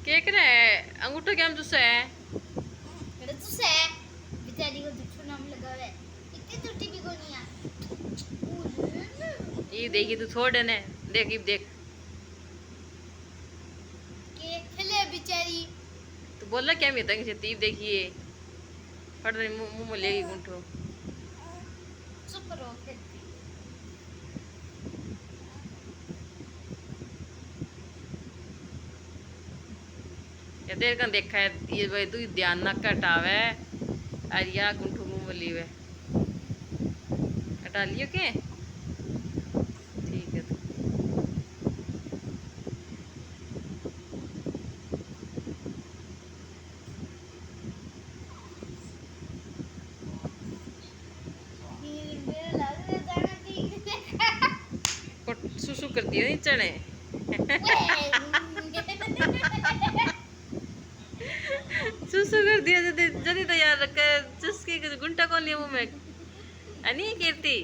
Cake रे अंगूठो क्या तुझसे है? मेरे तुझसे है बेचारी को जुठू नाम लगावे इतनी टूटी भी को नहीं यार। ये देखी तू छोड़ ने देख ये देख केक खेले बेचारी। तू बोला क्या मैं तंग से तीब देखिए फट रही मुंह में लेगी गुंठो। चुप रहो खेलती। या देर का देखा है ये भाई तू ध्यान ना हटावे और या गुंठो मुंह में लीवे हटा लियो के ठीक है। सुसु कर दिया नहीं चने सुसु कर दिया जल्दी जल्दी तैयार रख चुस्की गुंटा कौन लिया मुंह में अनी कीर्ति।